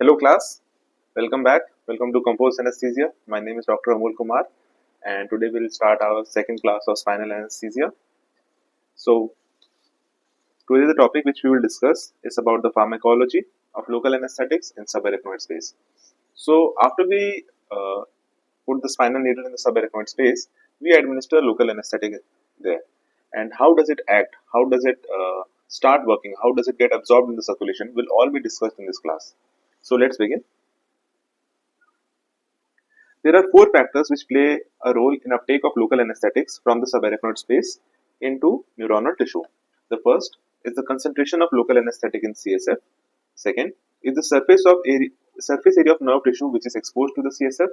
Hello class, welcome back. Welcome to Composed Anesthesia. My name is Dr. Amol Kumar and today we'll start our second class of Spinal Anesthesia. So today the topic which we will discuss is about the pharmacology of local anesthetics in subarachnoid space. So after we put the spinal needle in the subarachnoid space, we administer local anesthetic there. And how does it act? How does it start working? How does it get absorbed in the circulation? Will all be discussed in this class. So let's begin. There are four factors which play a role in uptake of local anesthetics from the subarachnoid space into neuronal tissue. The first is the concentration of local anesthetic in CSF. Second is the surface area of nerve tissue which is exposed to the CSF.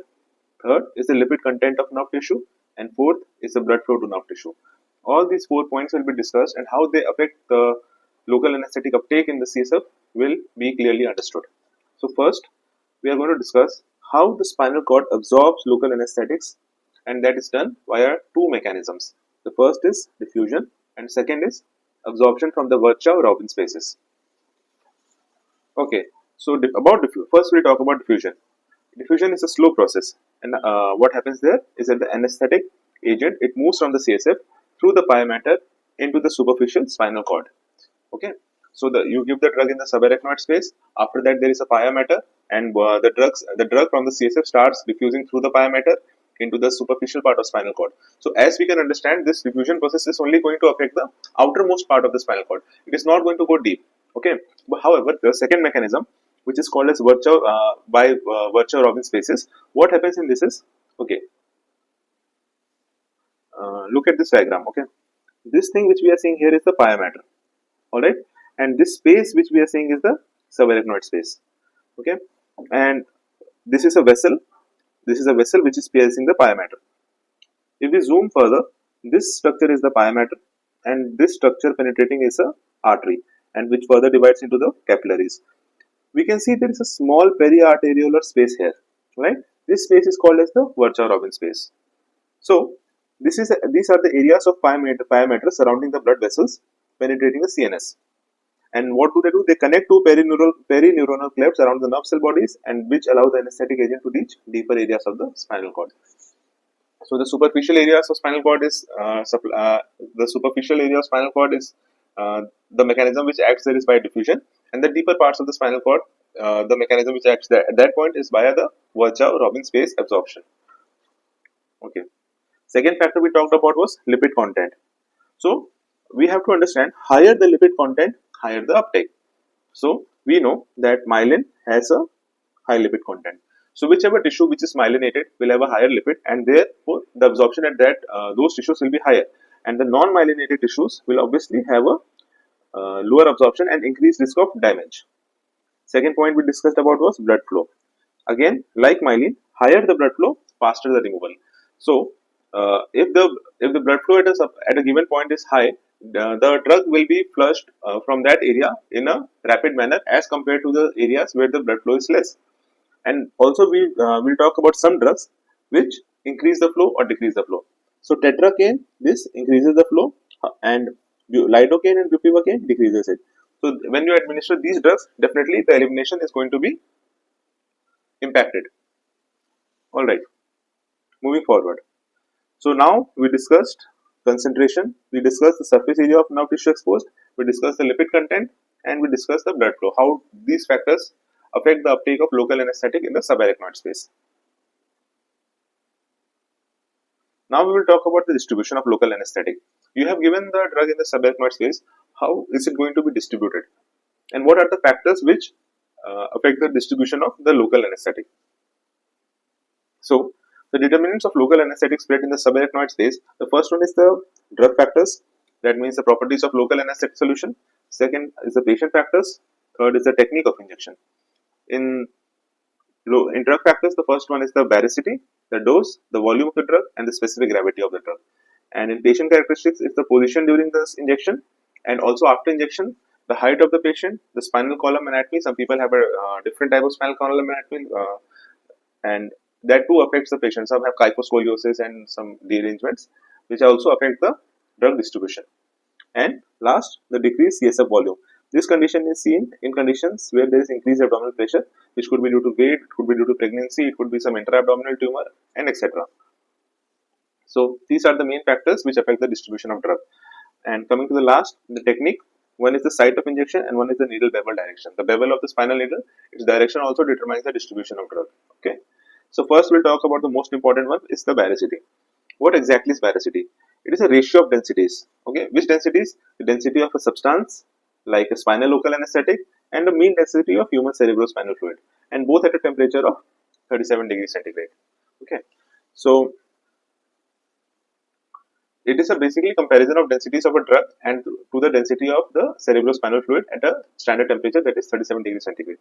Third is the lipid content of nerve tissue, and fourth is the blood flow to nerve tissue. All these 4 points will be discussed, and how they affect the local anesthetic uptake in the CSF will be clearly understood. So first, we are going to discuss how the spinal cord absorbs local anesthetics, and that is done via two mechanisms. The first is diffusion, and second is absorption from the Virchow-Robin spaces. Okay, so about diffusion. First, we'll talk about diffusion. Diffusion is a slow process, and what happens there is that the anesthetic agent it moves from the CSF through the pia mater into the superficial spinal cord. Okay, so you give the drug in the subarachnoid space. After that, there is a pia mater, and the drug from the CSF starts diffusing through the pia mater into the superficial part of spinal cord. So as we can understand, this diffusion process is only going to affect the outermost part of the spinal cord. It is not going to go deep. Okay, but however, the second mechanism, which is called as Virchow-Robin spaces, what happens in this is, okay, look at this diagram. Okay, this thing which we are seeing here is the pia mater. All right, and this space which we are seeing is the subarachnoid space. Okay, and this is a vessel. This is a vessel which is piercing the pia mater. If we zoom further, this structure is the pia mater, and this structure penetrating is a artery, and which further divides into the capillaries. We can see there is a small periarteriolar space here, right? This space is called as the Virchow-Robin space. So these are the areas of pia mater surrounding the blood vessels penetrating the CNS. And what do? They connect two perineuronal clefts around the nerve cell bodies, and which allow the anesthetic agent to reach deeper areas of the spinal cord. So the superficial areas of spinal cord is the mechanism which acts there is by diffusion, and the deeper parts of the spinal cord, the mechanism which acts there at that point is via the Virchow-Robin space absorption. Okay. Second factor we talked about was lipid content. So we have to understand, higher the lipid content, higher the uptake. So we know that myelin has a high lipid content. So whichever tissue which is myelinated will have a higher lipid, and therefore the absorption at that those tissues will be higher, and the non-myelinated tissues will obviously have a lower absorption and increased risk of damage. Second point we discussed about was blood flow. Again, like myelin, higher the blood flow, faster the removal. So if the blood flow at a given point is high, the drug will be flushed from that area in a rapid manner as compared to the areas where the blood flow is less. And also we will talk about some drugs which increase the flow or decrease the flow. So tetracaine, this increases the flow, and lidocaine and bupivacaine decreases it. So when you administer these drugs, definitely the elimination is going to be impacted. All right, moving forward. So now we discussed concentration, we discussed the surface area of nerve tissue exposed, we discussed the lipid content, and we discussed the blood flow, how these factors affect the uptake of local anesthetic in the subarachnoid space. Now we will talk about the distribution of local anesthetic. You have given the drug in the subarachnoid space, how is it going to be distributed? And what are the factors which affect the distribution of the local anesthetic? So, the determinants of local anesthetic spread in the subarachnoid space, the first one is the drug factors, that means the properties of local anesthetic solution. Second is the patient factors. Third is the technique of injection. In drug factors, the first one is the varicity, the dose, the volume of the drug, and the specific gravity of the drug. And in patient characteristics, it's the position during this injection, and also after injection, the height of the patient, the spinal column anatomy. Some people have a different type of spinal column anatomy, and that too affects the patient. Some have kyphoscoliosis and some derangements, which also affect the drug distribution. And last, the decreased CSF volume. This condition is seen in conditions where there is increased abdominal pressure, which could be due to weight, it could be due to pregnancy, it could be some intra-abdominal tumor, and etc. So these are the main factors which affect the distribution of drug. And coming to the last, the technique. One is the site of injection and one is the needle bevel direction. The bevel of the spinal needle, its direction also determines the distribution of drug. Okay. So first we'll talk about the most important one is the baricity. What exactly is baricity? It is a ratio of densities. Okay. Which densities? The density of a substance like a spinal local anesthetic and the mean density of human cerebrospinal fluid, and both at a temperature of 37 degrees centigrade. Okay. So it is a basically comparison of densities of a drug and to the density of the cerebrospinal fluid at a standard temperature, that is 37 degrees centigrade.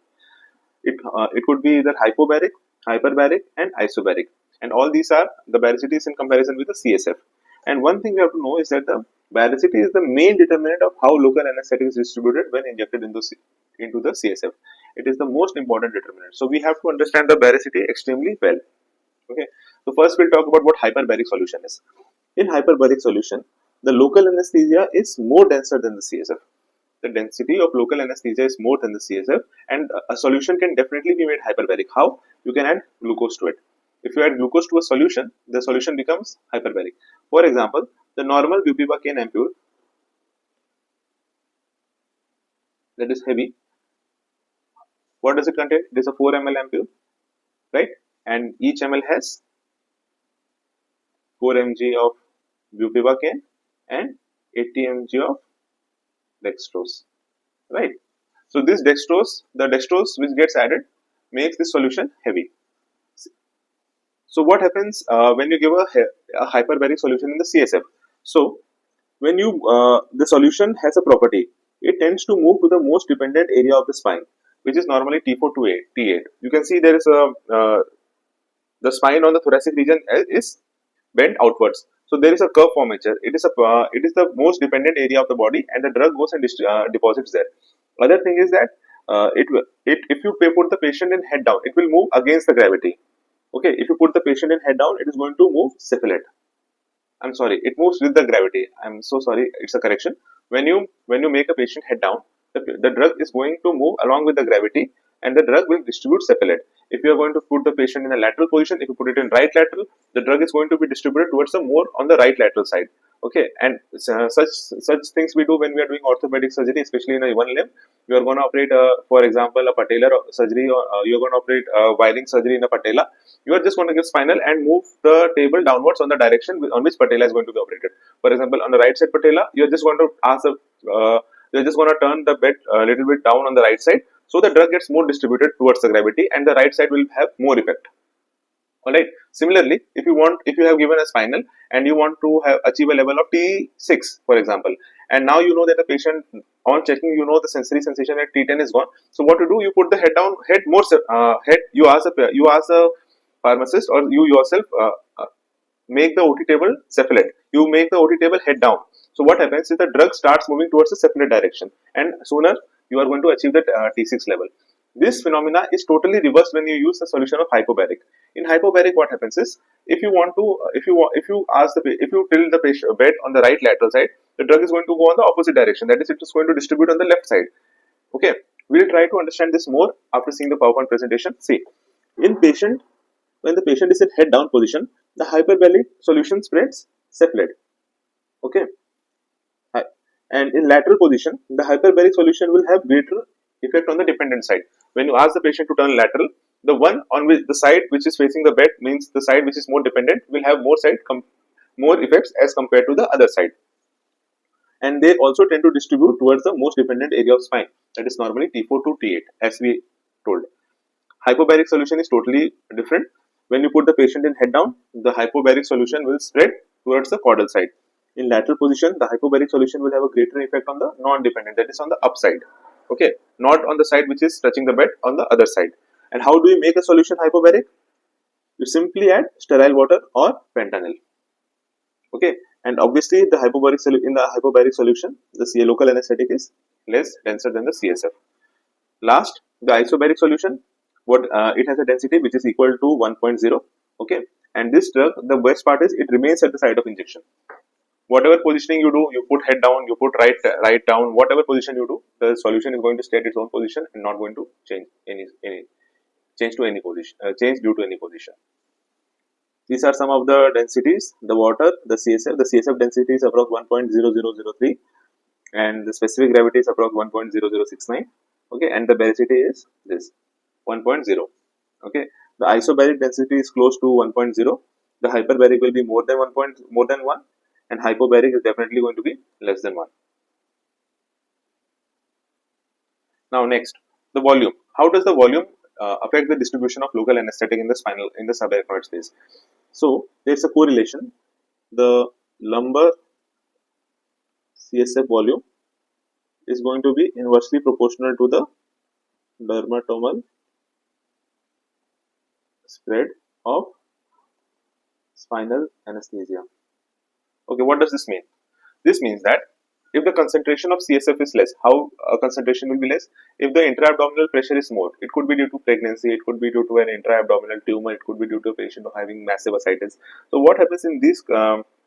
It could be either hypobaric, hyperbaric, and isobaric, and all these are the baricities in comparison with the CSF. And one thing we have to know is that the baricity is the main determinant of how local anesthetic is distributed when injected into the CSF. It is the most important determinant. So we have to understand the baricity extremely well. Okay. So first we'll talk about what hyperbaric solution is. In hyperbaric solution, the local anesthesia is more denser than the CSF. The density of local anesthesia is more than the CSF, and a solution can definitely be made hyperbaric. How? You can add glucose to it. If you add glucose to a solution, the solution becomes hyperbaric. For example, the normal bupivacaine ampule, that is heavy. What does it contain? It is a 4 ml ampule, right? And each ml has 4 mg of bupivacaine and 80 mg of dextrose, right? So this dextrose, the dextrose which gets added makes this solution heavy. So what happens when you give a hyperbaric solution in the CSF? So when you the solution has a property, it tends to move to the most dependent area of the spine, which is normally T4 to T8. You can see there is a the spine on the thoracic region is bent outwards. So there is a curve formature. It is the most dependent area of the body, and the drug goes and deposits there. Other thing is that if you put the patient in head down, it will move against the gravity. Okay, if you put the patient in head down, it is going to move cephalad. I'm sorry, it moves with the gravity. I'm so sorry, it's a correction. When you make a patient head down, the drug is going to move along with the gravity, and the drug will distribute cephalad. If you are going to put the patient in a lateral position, if you put it in right lateral, the drug is going to be distributed towards the more on the right lateral side. Okay, and such things we do when we are doing orthopedic surgery, especially in a one limb. You are going to operate, for example, a patellar surgery, or you are going to operate wiring surgery in a patella. You are just going to give spinal and move the table downwards on the direction on which patella is going to be operated. For example, on the right side patella, you are just going to you're just going to turn the bed a little bit down on the right side, so the drug gets more distributed towards the gravity, and the right side will have more effect. Alright. Similarly, if you have given a spinal and you want to achieve a level of T6, for example, and now you know that the patient, on checking, you know the sensory sensation at T10 is gone. So what to do? You put the head down, head. You ask a pharmacist, or you yourself make the OT table cephalad. You make the OT table head down. So what happens is the drug starts moving towards the cephalad direction, and sooner you are going to achieve the T6 level. This phenomena is totally reversed when you use the solution of hypobaric. In hypobaric, what happens is, if you tilt the patient bed on the right lateral side, the drug is going to go on the opposite direction. That is, it is going to distribute on the left side. Okay, we will try to understand this more after seeing the PowerPoint presentation. See, when the patient is in head down position, the hyperbaric solution spreads cephalad. Okay, and in lateral position, the hyperbaric solution will have greater effect on the dependent side. When you ask the patient to turn lateral, the one on which the side which is facing the bed, means the side which is more dependent, will have more effects as compared to the other side. And they also tend to distribute towards the most dependent area of spine, that is normally T4 to T8, as we told. Hypobaric solution is totally different. When you put the patient in head down, the hypobaric solution will spread towards the caudal side. In lateral position, the hypobaric solution will have a greater effect on the non-dependent, that is on the upside. Okay, not on the side which is touching the bed, on the other side. And how do you make a solution hypobaric? You simply add sterile water or fentanyl. Okay, and obviously in the hypobaric solution, the local anesthetic is less denser than the CSF. Last, the isobaric solution, it has a density which is equal to 1.0. Okay, and this drug, the best part is it remains at the site of injection. Whatever positioning you do, you put head down, you put right down, whatever position you do, the solution is going to stay at its own position and not going to change any change to any position, change due to any position. These are some of the densities. The water, the CSF density is approx 1.0003, and the specific gravity is approx 1.0069. Okay, and the baricity is this 1.0. Okay, the isobaric density is close to 1.0. The hyperbaric will be more than 1, and hypobaric is definitely going to be less than 1. Now next, the volume. How does the volume affect the distribution of local anesthetic in the subarachnoid space? So there's a correlation. The lumbar CSF volume is going to be inversely proportional to the dermatomal spread of spinal anesthesia. Okay, what does this mean? This means that if the concentration of CSF is less, how concentration will be less? If the intra-abdominal pressure is more, it could be due to pregnancy, it could be due to an intra-abdominal tumor, it could be due to a patient having massive ascites. So what happens in this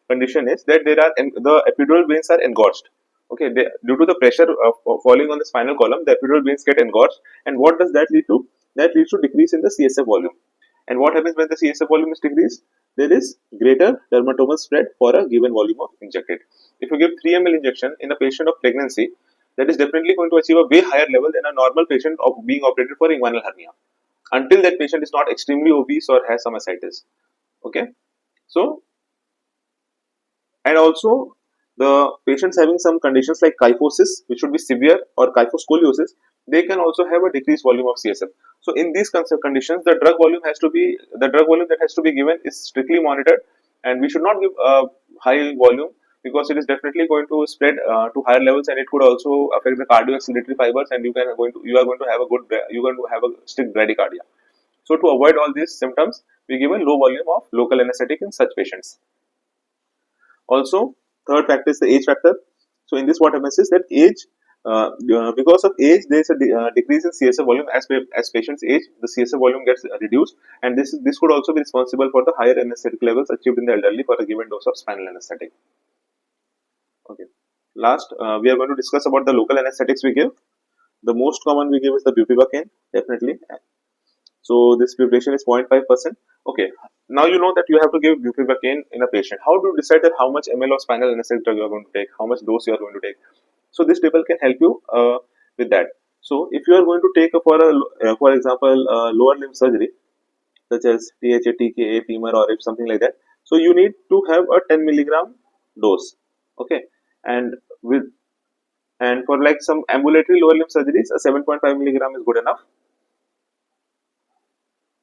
condition is that the epidural veins are engorged. Okay, due to the pressure of falling on the spinal column, the epidural veins get engorged, and what does that lead to? That leads to decrease in the CSF volume. And what happens when the CSF volume is decreased? There is greater dermatomal spread for a given volume of injected. If you give 3 ml injection in a patient of pregnancy, that is definitely going to achieve a way higher level than a normal patient of being operated for inguinal hernia, until that patient is not extremely obese or has some ascites. Okay, so and also the patients having some conditions like kyphosis, which should be severe, or kyphoscoliosis, they can also have a decreased volume of CSF. So in these conditions, the drug volume that has to be given is strictly monitored, and we should not give a high volume because it is definitely going to spread to higher levels, and it could also affect the cardiovascular fibers, and you are going to have a strict bradycardia. So to avoid all these symptoms, we give a low volume of local anesthetic in such patients. Also, third factor is the age factor. So in this, what happens is that because of age, there is a decrease in CSF volume as patients age. The CSF volume gets reduced, and this could also be responsible for the higher anesthetic levels achieved in the elderly for a given dose of spinal anesthetic. Okay. Last, we are going to discuss about the local anesthetics we give. The most common we give is the bupivacaine, definitely. So this preparation is 0.5%. Okay, now you know that you have to give bupivacaine in a patient. How do you decide that how much ml of spinal anesthetic drug you are going to take, how much dose you are going to take? So this table can help you with that. So if you are going to take for example, lower limb surgery such as THA, TKA, femur, or if something like that, so you need to have a 10 milligram dose. Okay, and for like some ambulatory lower limb surgeries, a 7.5 milligram is good enough.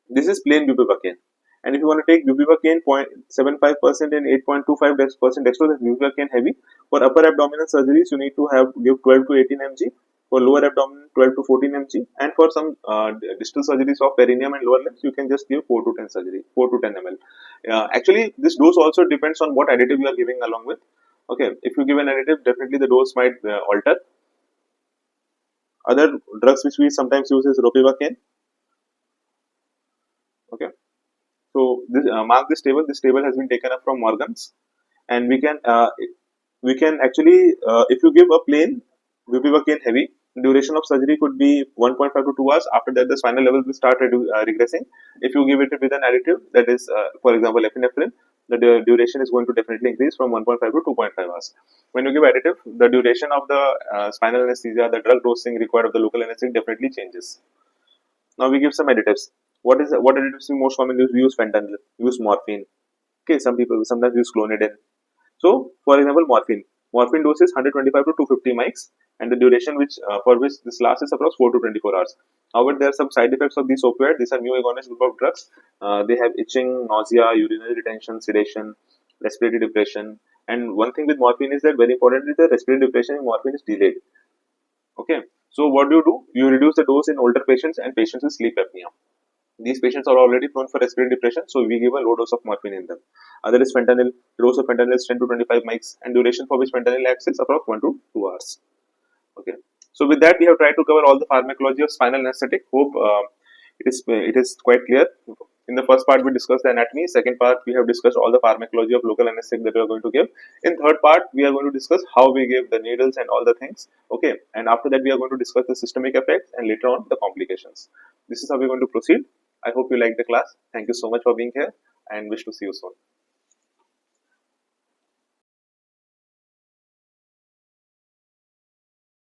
This is plain bupivacaine. And if you want to take bupivacaine 0.75% and 8.25% dextrose, that's bupivacaine heavy. For upper abdominal surgeries, you need to give 12 to 18 mg. For lower abdomen, 12 to 14 mg. And for some distal surgeries of perineum and lower limbs, you can just give 4 to 10 ml. Actually, this dose also depends on what additive you are giving along with. Okay, if you give an additive, definitely the dose might alter. Other drugs which we sometimes use is ropivacaine. Okay. So this mark this table. This table has been taken up from Morgan's, and we can actually if you give a plain bupivacaine heavy, duration of surgery could be 1.5 to 2 hours. After that, the spinal levels will start regressing. If you give it with an additive, that is for example epinephrine, the duration is going to definitely increase from 1.5 to 2.5 hours. When you give additive, the duration of the spinal anesthesia, the drug dosing required of the local anesthetic definitely changes. Now we give some additives. What additives we most commonly use? We use fentanyl, use morphine. Okay, some people sometimes use clonidine. So, for example, morphine dose is 125 to 250 mics, and the duration for which this lasts is approximately 4 to 24 hours. However, there are some side effects of these opioids. These are new agonist group of drugs. They have itching, nausea, urinary retention, sedation, respiratory depression. And one thing with morphine is that very importantly, the respiratory depression in morphine is delayed. Okay, so what do? You reduce the dose in older patients and patients with sleep apnea. These patients are already prone for respiratory depression, so we give a low dose of morphine in them. Other is fentanyl. The dose of fentanyl is 10 to 25 mics, and duration for which fentanyl acts is approximately 1 to 2 hours. Okay. So with that, we have tried to cover all the pharmacology of spinal anesthetic. Hope it is quite clear. In the first part, we discussed the anatomy. Second part, we have discussed all the pharmacology of local anesthetic that we are going to give. In third part, we are going to discuss how we give the needles and all the things. Okay, and after that, we are going to discuss the systemic effects and later on the complications. This is how we're going to proceed. I hope you like the class. Thank you so much for being here and wish to see you soon.